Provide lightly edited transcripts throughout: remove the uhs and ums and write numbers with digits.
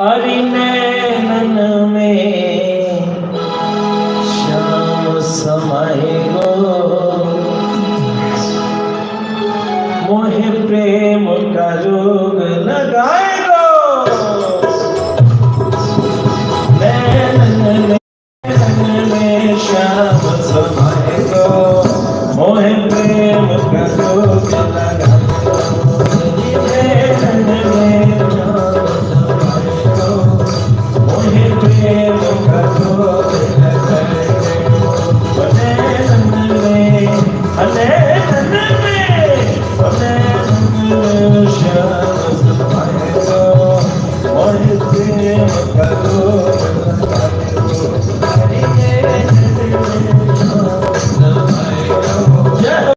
हरि नैनन में श्याम समाये गो, मोहे प्रेम का रोग लगाए गो। नैनन में श्याम समाये गो, मोहे प्रेम का रोग लगाए गो। नैनन में प्रेम का रोग लगाए गो। नैनन में श्याम समाये गो, मोहे प्रेम का रोग लगाए गो। हरि नैनन में श्याम समाये गो। जय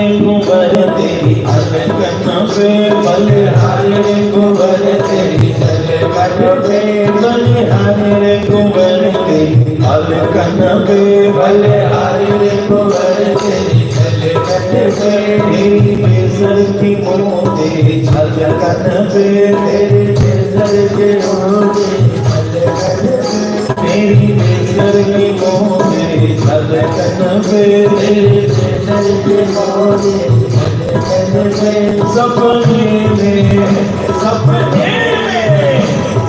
कुंवर तेरी अलकन पे बलिहारी कुंवर तेरी अलकन पे बलिहारी कुंवर तेरी अलकन पे बलिहारी कुंवर तेरी अलकन पे मेरी बेसर की मोह तेरी अलकन पे तेरी बेसर की मोह तेरी अलकन पे मेरी बेसर की मोह तेरी अलकन पे तेरी बेसर की मोह तेरी अलकन पे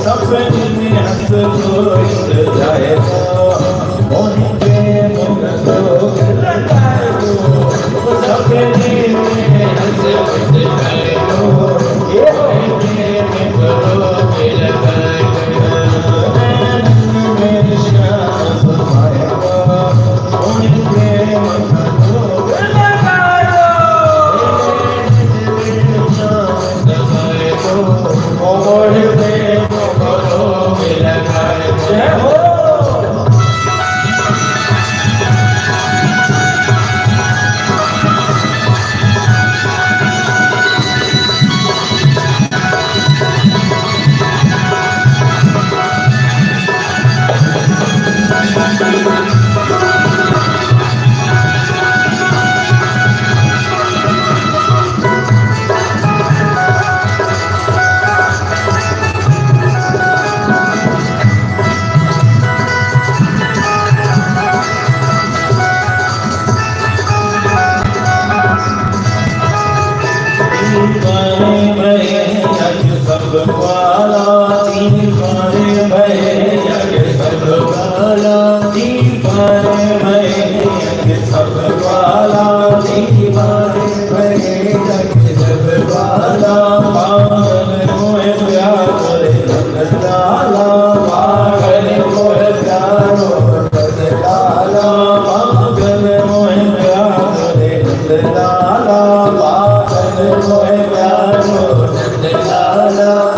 सपने में हंस कोई जाएगा उनके मुख को लगाए दो सपने में हंस कोई जाएगा उनके मुख को लगाए मेरे श्याम सुनाएगा उनके मुख को लगाए मोड़ दे मोड़ों में लगाए जय हो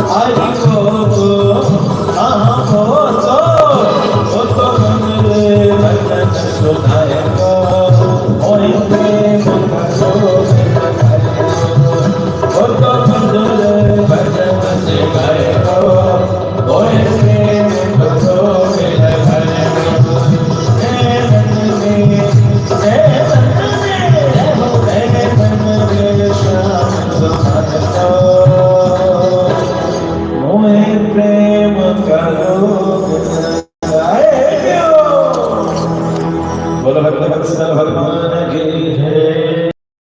I